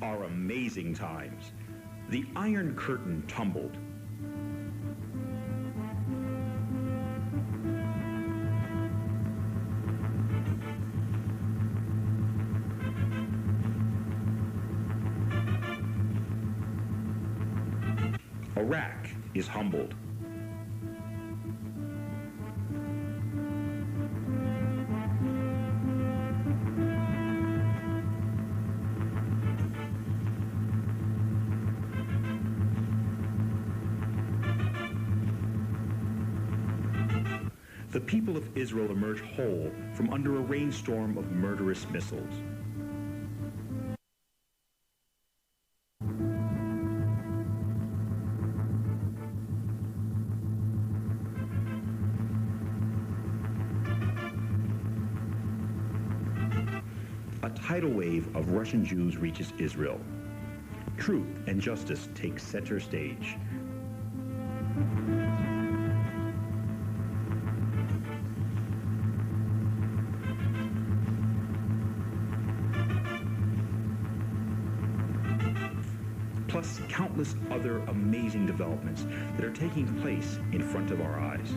are amazing times. The Iron Curtain tumbled. Iraq is humbled. The people of Israel emerge whole from under a rainstorm of murderous missiles. A tidal wave of Russian Jews reaches Israel. Truth and justice take center stage. Plus countless other amazing developments that are taking place in front of our eyes.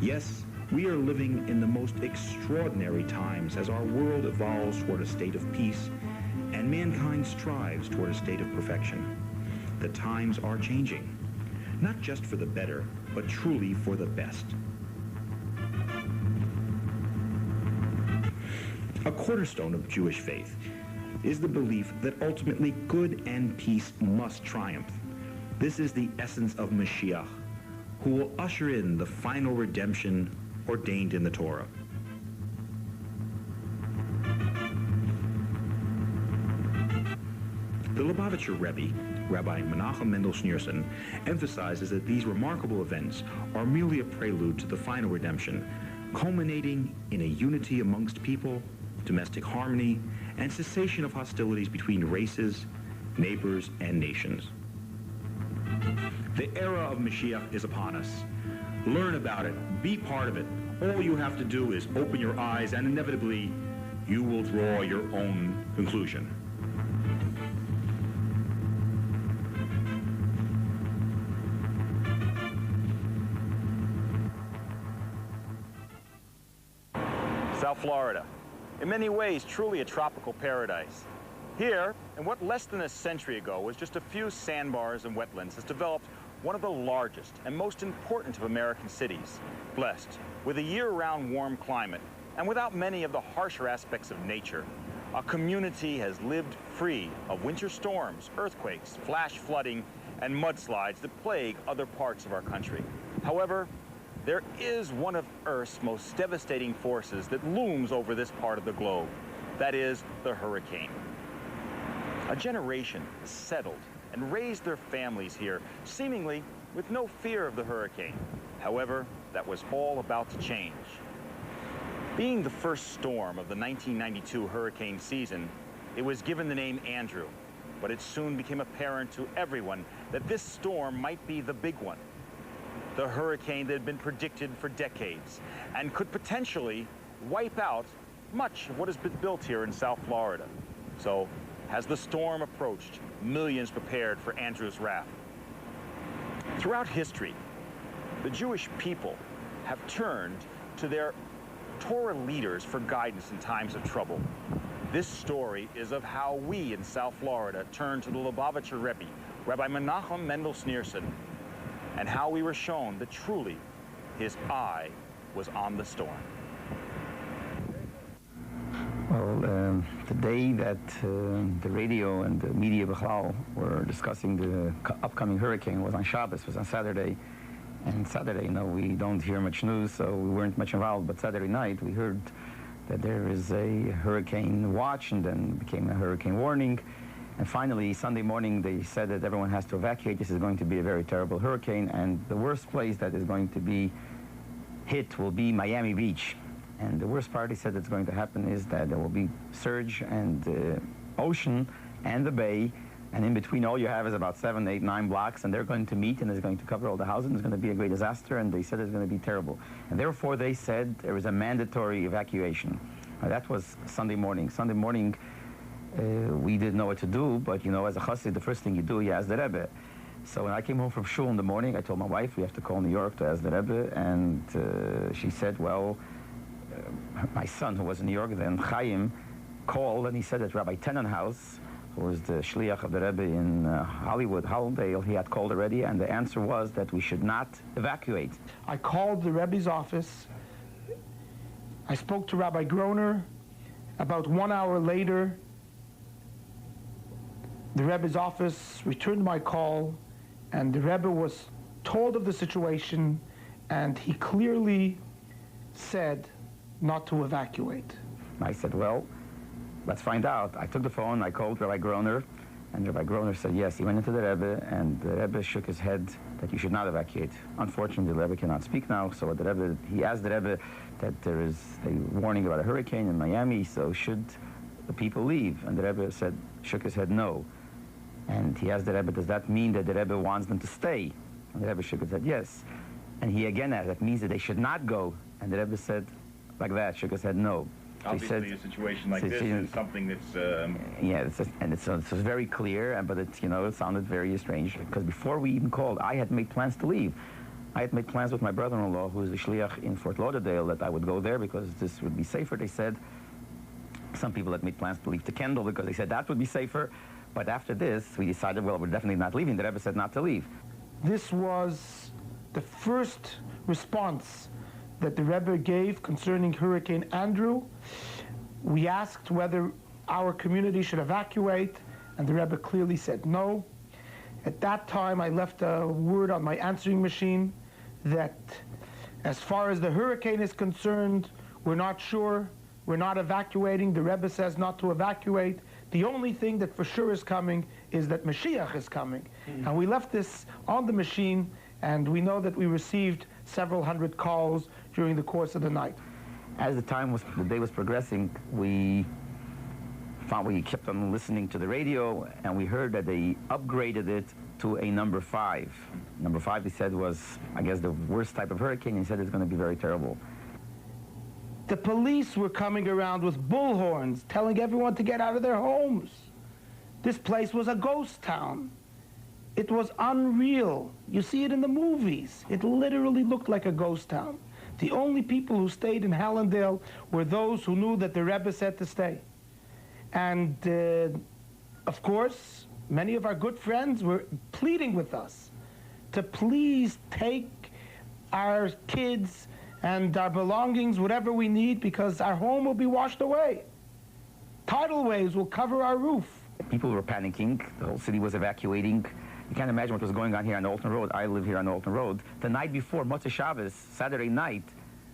Yes, we are living in the most extraordinary times as our world evolves toward a state of peace and mankind strives toward a state of perfection. The times are changing. Not just for the better, but truly for the best. A cornerstone of Jewish faith is the belief that ultimately good and peace must triumph. This is the essence of Mashiach, who will usher in the final redemption ordained in the Torah. The Lubavitcher Rebbe, Rabbi Menachem Mendel Schneerson, emphasizes that these remarkable events are merely a prelude to the final redemption, culminating in a unity amongst people, domestic harmony, and cessation of hostilities between races, neighbors, and nations. The era of Mashiach is upon us. Learn about it. Be part of it. All you have to do is open your eyes, and inevitably, you will draw your own conclusion. South Florida, in many ways truly a tropical paradise. Here, in what less than a century ago was just a few sandbars and wetlands, has developed one of the largest and most important of American cities, blessed with a year-round warm climate and without many of the harsher aspects of nature. A community has lived free of winter storms, earthquakes, flash flooding, and mudslides that plague other parts of our country. However, there is one of Earth's most devastating forces that looms over this part of the globe. That is the hurricane. A generation settled and raised their families here, seemingly with no fear of the hurricane. However, that was all about to change. Being the first storm of the 1992 hurricane season, it was given the name Andrew, but it soon became apparent to everyone that this storm might be the big one. The hurricane that had been predicted for decades and could potentially wipe out much of what has been built here in South Florida. So, as the storm approached, millions prepared for Andrew's wrath. Throughout history, the Jewish people have turned to their Torah leaders for guidance in times of trouble. This story is of how we in South Florida turned to the Lubavitcher Rebbe, Rabbi Menachem Mendel Schneerson, and how we were shown that truly his eye was on the storm. Well, the day that the radio and the media Bechlau were discussing the upcoming hurricane was on Shabbos, was on Saturday. And Saturday, you know, we don't hear much news, so we weren't much involved. But Saturday night, we heard that there is a hurricane watch, and then became a hurricane warning. And finally, Sunday morning, they said that everyone has to evacuate. This is going to be a very terrible hurricane, and the worst place that is going to be hit will be Miami Beach. And the worst part, he said, that's going to happen is that there will be surge, and the ocean and the bay And in between, all you have is about 7, 8, 9 blocks, and they're going to meet, and it's going to cover all the houses, and it's going to be a great disaster, and they said it's going to be terrible. And therefore, they said there is a mandatory evacuation. Now, that was Sunday morning. Sunday morning, we didn't know what to do, but, you know, as a chassid, the first thing you do, you ask the Rebbe. So when I came home from shul in the morning, I told my wife, we have to call New York to ask the Rebbe, and she said, well, my son, who was in New York then, Chaim, called, and he said that Rabbi Tenenhaus, who was the shliach of the Rebbe in Hollywood, Hollandale, he had called already, and the answer was that we should not evacuate. I called the Rebbe's office. I spoke to Rabbi Groner. About 1 hour later, the Rebbe's office returned my call, and the Rebbe was told of the situation, and he clearly said not to evacuate. I said, well, let's find out. I took the phone, I called Rabbi Groner, and Rabbi Groner said yes. He went into the Rebbe, and the Rebbe shook his head that you should not evacuate. Unfortunately, the Rebbe cannot speak now, so the Rebbe, he asked the Rebbe that there is a warning about a hurricane in Miami, so should the people leave? And the Rebbe said, shook his head no. And he asked the Rebbe, does that mean that the Rebbe wants them to stay? And the Rebbe shook his head yes. And he again asked, that means that they should not go? And the Rebbe said, like that, shook his head no. Obviously, a situation like this is something that's... Yeah, it's very clear, but it, you know, it sounded very strange, because before we even called, I had made plans to leave. I had made plans with my brother-in-law, who is the shliach in Fort Lauderdale, that I would go there because this would be safer, they said. Some people had made plans to leave to Kendall because they said that would be safer. But after this, we decided, well, we're definitely not leaving. The Rebbe said not to leave. This was the first response that the Rebbe gave concerning Hurricane Andrew. We asked whether our community should evacuate, and the Rebbe clearly said no. At that time, I left a word on my answering machine that as far as the hurricane is concerned, we're not sure, we're not evacuating. The Rebbe says not to evacuate. The only thing that for sure is coming is that Mashiach is coming. And we left this on the machine, and we know that we received several hundred calls during the course of the night. As the day was progressing, we kept on listening to the radio, and we heard that they upgraded it to a number 5. Number 5, he said, was, I guess, the worst type of hurricane. He said it's going to be very terrible. The police were coming around with bullhorns, telling everyone to get out of their homes. This place was a ghost town. It was unreal. You see it in the movies. It literally looked like a ghost town. The only people who stayed in Hallandale were those who knew that the Rebbe said to stay. And, of course, many of our good friends were pleading with us to please take our kids and our belongings, whatever we need, because our home will be washed away. Tidal waves will cover our roof. People were panicking. The whole city was evacuating. You can't imagine what was going on here on Alton Road. I live here on Alton Road. The night before, Motzei Shabbos, Saturday night,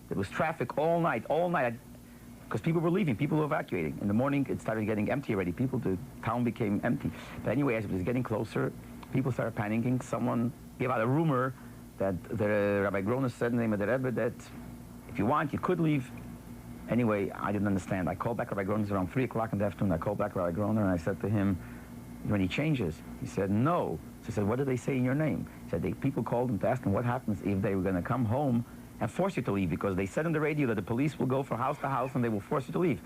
there was traffic all night, because people were leaving, people were evacuating. In the morning, it started getting empty already. The town became empty. But anyway, as it was getting closer, people started panicking. Someone gave out a rumor that the Rabbi Groner said in the name of the Rebbe that if you want, you could leave. Anyway, I didn't understand. I called back Rabbi Groner around 3 o'clock in the afternoon. I called back Rabbi Groner and I said to him, "Are there any changes?" He said, "No." So I said, "What did they say in your name?" He said, people called him to ask him what happens if they were going to come home and force you to leave, because they said on the radio that the police will go from house to house and they will force you to leave.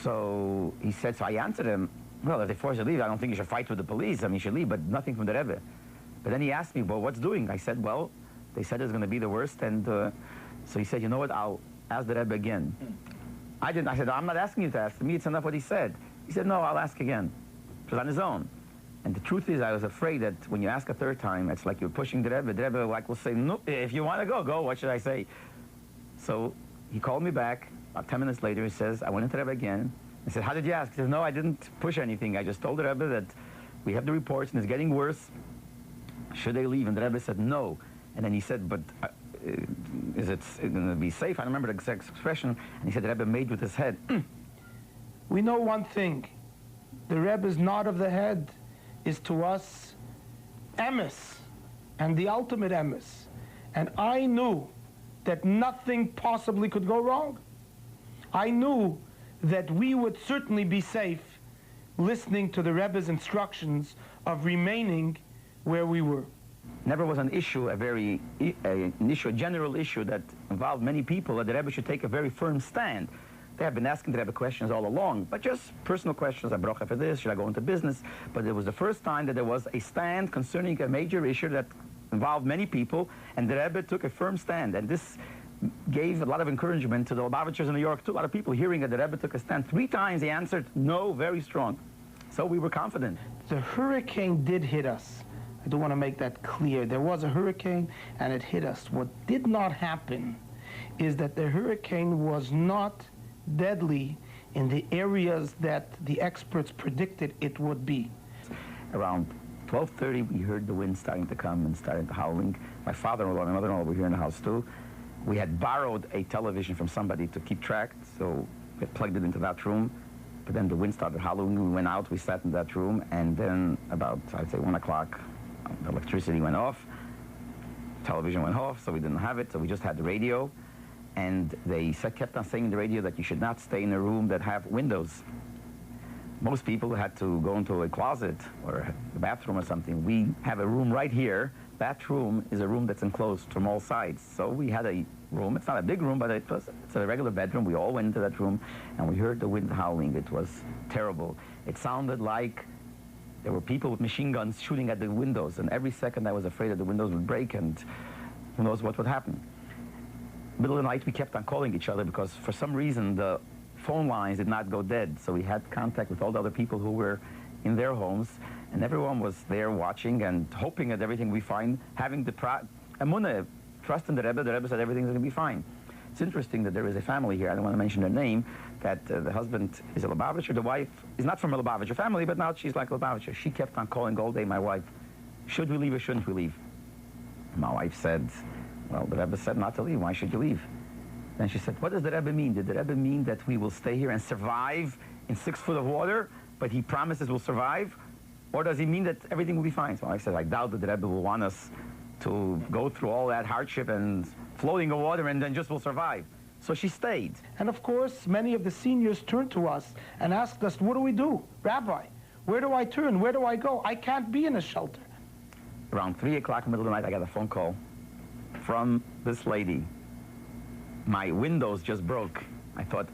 So he said, so I answered him, well, if they force you to leave, I don't think you should fight with the police. I mean, you should leave, but nothing from the Rebbe. But then he asked me, well, what's doing? I said, well, they said it's going to be the worst. And so he said, you know what, I'll ask the Rebbe again. I said, I'm not asking you to ask. To me, it's enough what he said. He said, no, I'll ask again. It was on his own. And the truth is, I was afraid that when you ask a third time, it's like you're pushing the Rebbe. The Rebbe will say, no, if you want to go, go. What should I say? So he called me back. About 10 minutes later, he says, I went into the Rebbe again. I said, how did you ask? He says, no, I didn't push anything. I just told the Rebbe that we have the reports and it's getting worse. Should they leave? And the Rebbe said, no. And then he said, but is it going to be safe? I don't remember the exact expression. And he said, the Rebbe made with his head. We know one thing. The Rebbe's nod of the head is to us emes, and the ultimate emes. And I knew that nothing possibly could go wrong. I knew that we would certainly be safe listening to the Rebbe's instructions of remaining where we were. Never was an issue, a general issue that involved many people, that the Rebbe should take a very firm stand. They have been asking the Rebbe questions all along, but just personal questions. I broke for this, should I go into business? But it was the first time that there was a stand concerning a major issue that involved many people, and the Rebbe took a firm stand. And this gave a lot of encouragement to the Lubavitchers in New York too. A lot of people hearing that the Rebbe took a stand. 3 times he answered no, very strong. So we were confident. The hurricane did hit us. I do want to make that clear. There was a hurricane and it hit us. What did not happen is that the hurricane was not deadly in the areas that the experts predicted it would be. Around 12:30, we heard the wind starting to come and started howling. My father-in-law and my mother-in-law were here in the house too. We had borrowed a television from somebody to keep track, so we plugged it into that room. But then the wind started howling. We went out, we sat in that room, and then about, I'd say, 1 o'clock, the electricity went off, television went off, so we didn't have it, so we just had the radio. And they kept on saying in the radio that you should not stay in a room that have windows. Most people had to go into a closet or a bathroom or something. We have a room right here. That room is a room that's enclosed from all sides. So we had a room. It's not a big room, but it's a regular bedroom. We all went into that room, and we heard the wind howling. It was terrible. It sounded like there were people with machine guns shooting at the windows, and every second I was afraid that the windows would break, and who knows what would happen. Middle of the night, we kept on calling each other because for some reason the phone lines did not go dead. So we had contact with all the other people who were in their homes, and everyone was there watching and hoping that everything would be fine, having the Emuna, trust in the Rebbe. The Rebbe said everything's going to be fine. It's interesting that there is a family here, I don't want to mention their name, that the husband is a Lubavitcher, the wife is not from a Lubavitcher family, but now she's like a Lubavitcher. She kept on calling all day my wife, should we leave or shouldn't we leave? My wife said, well, the Rebbe said not to leave. Why should you leave? Then she said, what does the Rebbe mean? Did the Rebbe mean that we will stay here and survive in 6 foot of water, but he promises we'll survive? Or does he mean that everything will be fine? So I said, I doubt that the Rebbe will want us to go through all that hardship and floating in water and then just will survive. So she stayed. And of course, many of the seniors turned to us and asked us, what do we do? Rabbi, where do I turn? Where do I go? I can't be in a shelter. Around 3 o'clock in the middle of the night, I got a phone call from this lady. My windows just broke. I thought,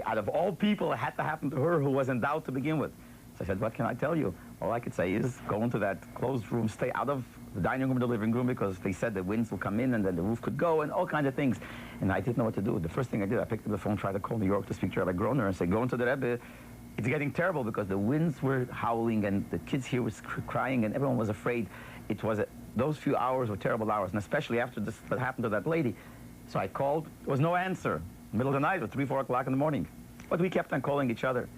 out of all people, it had to happen to her who was in doubt to begin with. So I said, what can I tell you? All I could say is go into that closed room, stay out of the dining room or the living room, because they said the winds will come in and then the roof could go and all kinds of things. And I didn't know what to do. The first thing I did, I picked up the phone, tried to call New York to speak to Rabbi Groner and say, go into the Rebbe. It's getting terrible because the winds were howling and the kids here was crying and everyone was afraid. It was those few hours were terrible hours, and especially after this that happened to that lady. So I called, there was no answer. Middle of the night, or 3, 4 o'clock in the morning. But we kept on calling each other.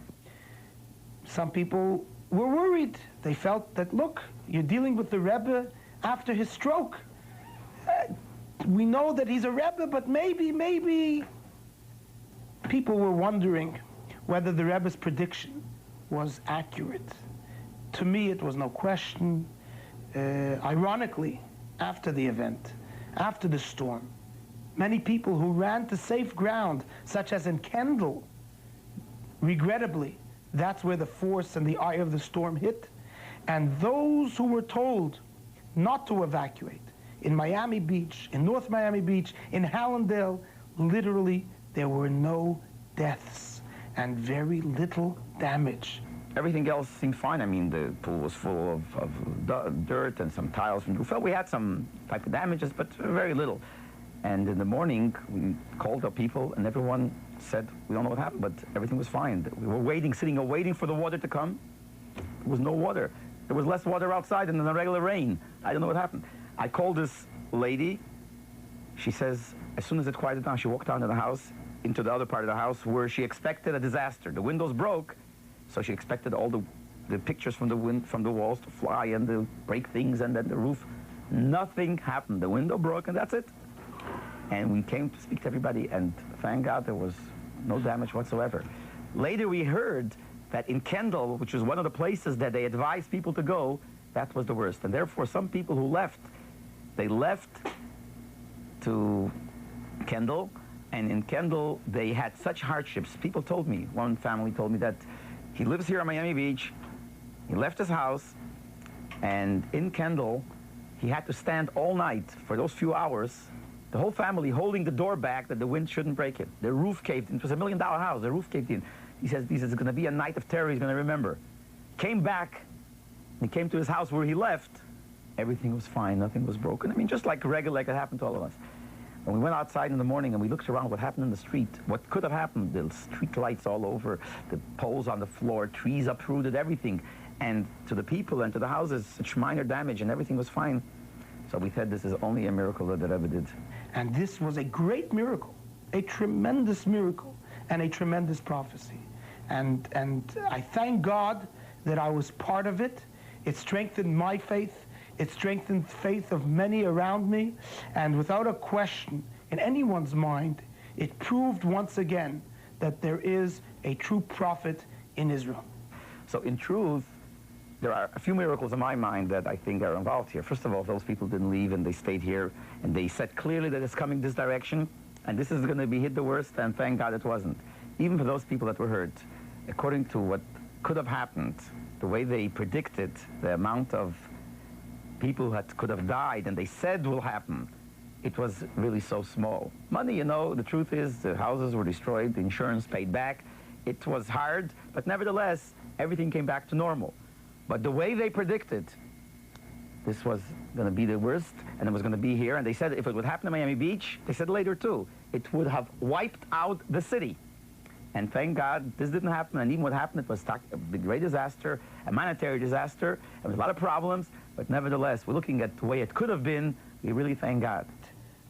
Some people were worried. They felt that, look, you're dealing with the Rebbe after his stroke. We know that he's a Rebbe, but maybe people were wondering whether the Rebbe's prediction was accurate. To me, it was no question. Ironically, after the event, after the storm, many people who ran to safe ground, such as in Kendall, regrettably, that's where the force and the eye of the storm hit. And those who were told not to evacuate, in Miami Beach, in North Miami Beach, in Hallandale, literally there were no deaths and very little damage. Everything else seemed fine. I mean, the pool was full of dirt and some tiles from the roof. We had some type of damages, but very little. And in the morning, we called up people, and everyone said, we don't know what happened, but everything was fine. We were waiting, sitting, waiting for the water to come. There was no water. There was less water outside than in the regular rain. I don't know what happened. I called this lady. She says, as soon as it quieted down, she walked down to the house, into the other part of the house, where she expected a disaster. The windows broke, so she expected all the pictures from the walls to fly and to break things, and then the roof. Nothing happened. The window broke, and that's it. And we came to speak to everybody, and thank God there was no damage whatsoever. Later we heard that in Kendall, which was one of the places that they advised people to go, that was the worst. And therefore some people who left, they left to Kendall, and in Kendall they had such hardships. People told me, one family told me that He lives here on Miami Beach. He left his house, and in Kendall, he had to stand all night for those few hours, the whole family holding the door back that the wind shouldn't break it. The roof caved in. It was $1 million house. The roof caved in. He says, it's going to be a night of terror he's going to remember. Came back, he came to his house where he left. Everything was fine. Nothing was broken. I mean, just like regular, like it happened to all of us. When we went outside in the morning and we looked around what happened in the street, what could have happened, the street lights all over, the poles on the floor, trees uprooted, everything. And to the people and to the houses, such minor damage, and everything was fine. So we said this is only a miracle that the Rebbe did. And this was a great miracle, a tremendous miracle, and a tremendous prophecy. And I thank God that I was part of it. It strengthened my faith. It strengthened the faith of many around me. And without a question in anyone's mind, it proved once again that there is a true prophet in Israel. So in truth, there are a few miracles in my mind that I think are involved here. First of all, those people didn't leave and they stayed here and they said clearly that it's coming this direction and this is going to be hit the worst, and thank God it wasn't. Even for those people that were hurt, according to what could have happened, the way they predicted the amount of people that could have died and they said will happen, it was really so small. Money, you know, the truth is the houses were destroyed, the insurance paid back. It was hard, but nevertheless, everything came back to normal. But the way they predicted, this was going to be the worst, and it was going to be here. And they said if it would happen in Miami Beach, they said later too, it would have wiped out the city. And thank God this didn't happen. And even what happened, it was a great disaster, a humanitarian disaster. There was a lot of problems, but nevertheless, we're looking at the way it could have been. We really thank God.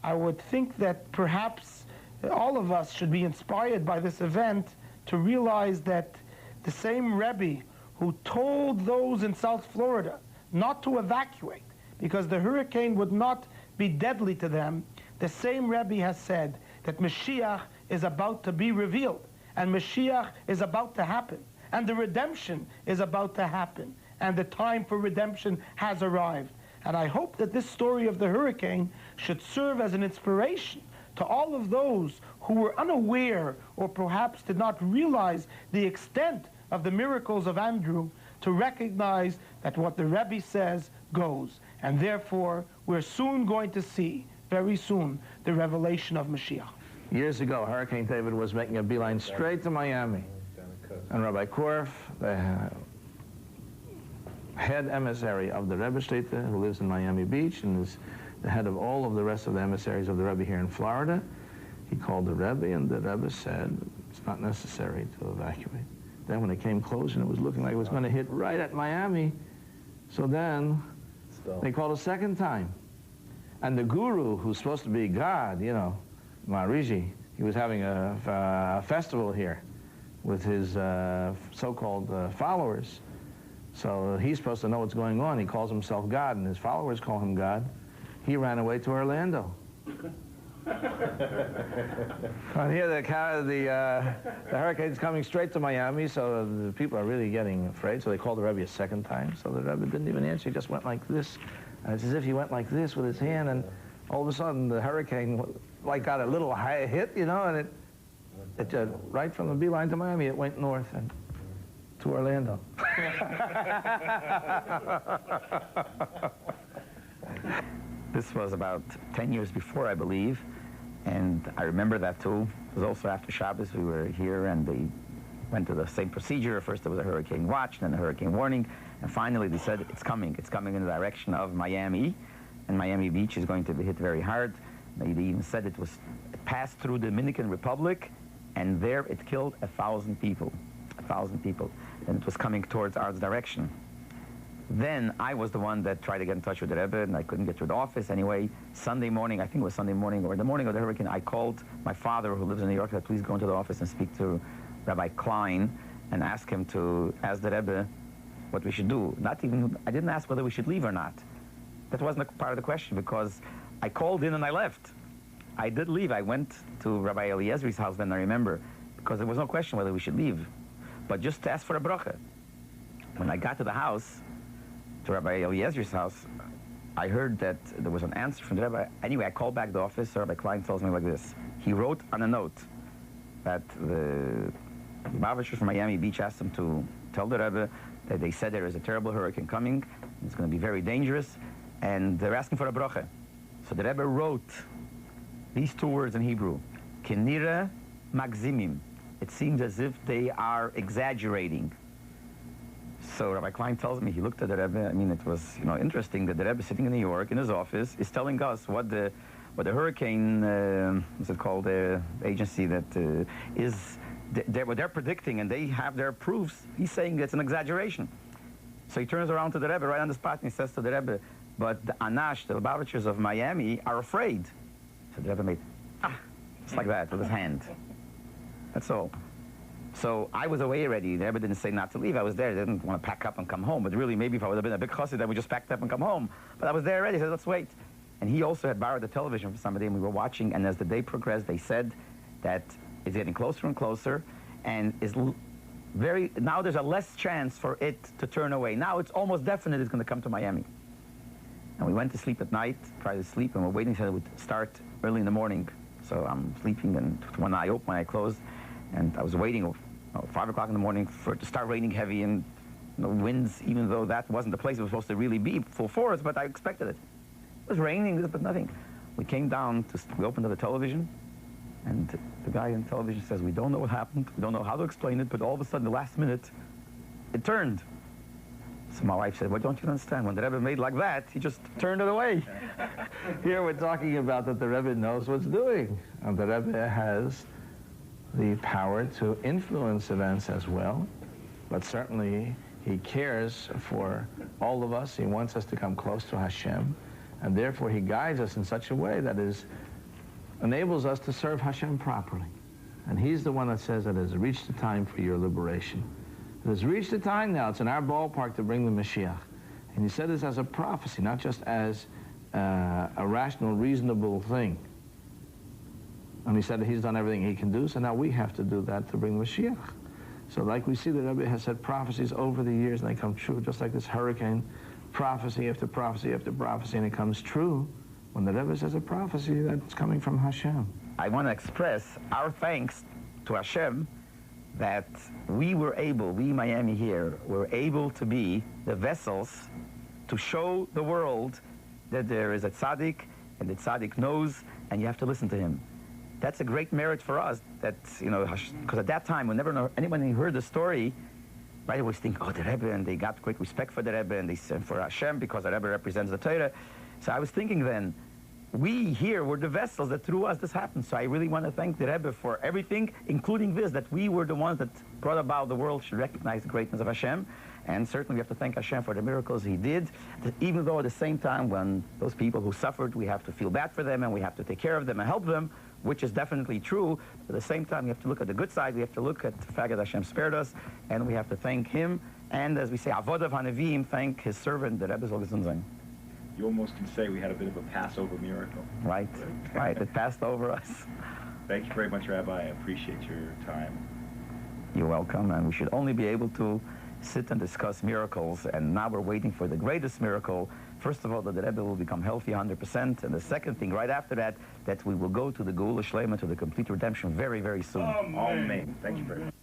I would think that perhaps all of us should be inspired by this event to realize that the same Rebbe who told those in South Florida not to evacuate because the hurricane would not be deadly to them, the same Rebbe has said that Mashiach is about to be revealed, and Mashiach is about to happen, and the redemption is about to happen, and the time for redemption has arrived. And I hope that this story of the hurricane should serve as an inspiration to all of those who were unaware or perhaps did not realize the extent of the miracles of Andrew, to recognize that what the Rebbe says goes. And therefore, we're soon going to see, very soon, the revelation of Mashiach. Years ago, Hurricane David was making a beeline straight to Miami. And Rabbi Korf, the head emissary of the Rebbe Shlita, who lives in Miami Beach and is the head of all of the rest of the emissaries of the Rebbe here in Florida, he called the Rebbe, and the Rebbe said it's not necessary to evacuate. Then when it came close and it was looking like it was going to hit right at Miami, so then they called a second time. And the guru, who's supposed to be God, you know, Maharishi, he was having a festival here with his so-called followers. So he's supposed to know what's going on. He calls himself God, and his followers call him God. He ran away to Orlando. And here the hurricane's coming straight to Miami, so the people are really getting afraid. So they called the Rebbe a second time. So the Rebbe didn't even answer. He just went like this. And it's as if he went like this with his hand, and all of a sudden the hurricane like got a little high hit, you know, and it right from the beeline to Miami, it went north and to Orlando. This was about 10 years before, I believe, and I remember that too. It was also after Shabbos. We were here and they went to the same procedure. First there was a hurricane watch, then a hurricane warning, and finally they said it's coming. It's coming in the direction of Miami, and Miami Beach is going to be hit very hard. They even said it passed through the Dominican Republic, and there it killed 1,000 people. 1,000 people. And it was coming towards our direction. Then I was the one that tried to get in touch with the Rebbe, and I couldn't get to the office. Anyway, Sunday morning, I think it was Sunday morning, or the morning of the hurricane, I called my father, who lives in New York, said, please go into the office and speak to Rabbi Klein and ask him to ask the Rebbe what we should do. I didn't ask whether we should leave or not. That wasn't part of the question, because I called in and I left. I did leave. I went to Rabbi Eliezer's house then, I remember, because there was no question whether we should leave, but just to ask for a bracha. When I got to the house, to Rabbi Eliezer's house, I heard that there was an answer from the Rebbe. Anyway, I called back the office. Rabbi Klein tells me like this. He wrote on a note that the Babashers from Miami Beach asked him to tell the Rebbe that they said there is a terrible hurricane coming, it's going to be very dangerous, and they're asking for a bracha. So the Rebbe wrote these two words in Hebrew, Kenira Magzimim. It seems as if they are exaggerating. So Rabbi Klein tells me, he looked at the Rebbe, I mean, it was, you know, interesting that the Rebbe sitting in New York in his office is telling us what the hurricane, what's it called, the agency that what they're predicting, and they have their proofs. He's saying it's an exaggeration. So he turns around to the Rebbe right on the spot and he says to the Rebbe, but the Anash, the Lubavitchers of Miami, are afraid. So the Rebbe made, just like that with his hand. That's all. So I was away already. The Rebbe didn't say not to leave. I was there. I didn't want to pack up and come home. But really, maybe if I would have been a big chassid, I would just packed up and come home. But I was there already. I said, let's wait. And he also had borrowed the television from somebody, and we were watching. And as the day progressed, they said that it's getting closer and closer, and is now there's a less chance for it to turn away. Now it's almost definite it's going to come to Miami. And we went to sleep at night, tried to sleep, and we're waiting till it would start early in the morning. So I'm sleeping, and one eye open, one eye closed, and I was waiting 5 o'clock in the morning for it to start raining heavy, and winds, even though that wasn't the place it was supposed to really be full force, but I expected it. It was raining, but nothing. We came down, we opened up the television, and the guy on television says, we don't know what happened, we don't know how to explain it, but all of a sudden, the last minute, it turned. So my wife said, well, don't you understand? When the Rebbe made like that, he just turned it away. Here we're talking about that the Rebbe knows what's doing. And the Rebbe has the power to influence events as well, but certainly he cares for all of us. He wants us to come close to Hashem, and therefore he guides us in such a way that enables us to serve Hashem properly. And he's the one that says it has reached the time for your liberation. It has reached the time now, it's in our ballpark to bring the Mashiach. And he said this as a prophecy, not just as a rational, reasonable thing. And he said that he's done everything he can do, so now we have to do that to bring the Mashiach. So like we see, the Rebbe has said prophecies over the years, and they come true, just like this hurricane, prophecy after prophecy after prophecy, and it comes true when the Rebbe says a prophecy that's coming from Hashem. I want to express our thanks to Hashem that we were able, we Miami here, were able to be the vessels to show the world that there is a tzaddik, and the tzaddik knows, and you have to listen to him. That's a great merit for us, that, you know, because at that time, whenever anyone heard the story, right, always think, oh, the Rebbe, and they got great respect for the Rebbe, and they said for Hashem, because the Rebbe represents the Torah. So I was thinking then, we here were the vessels that through us this happened. So I really want to thank the Rebbe for everything, including this, that we were the ones that brought about the world should recognize the greatness of Hashem. And certainly we have to thank Hashem for the miracles he did, that even though at the same time when those people who suffered, we have to feel bad for them and we have to take care of them and help them, which is definitely true. At the same time, we have to look at the good side. We have to look at the fact that Hashem spared us, and we have to thank him. And as we say, Avodav HaNeviim, thank his servant, the Rebbe Zol Gesund Sein. You almost can say we had a bit of a Passover miracle. Right, right. It passed over us. Thank you very much, Rabbi. I appreciate your time. You're welcome, and we should only be able to sit and discuss miracles, and now we're waiting for the greatest miracle. First of all, that the Rebbe will become healthy 100%, and the second thing, right after that, that we will go to the Geula Shlema, to the complete redemption very, very soon. Amen. Thank you very much.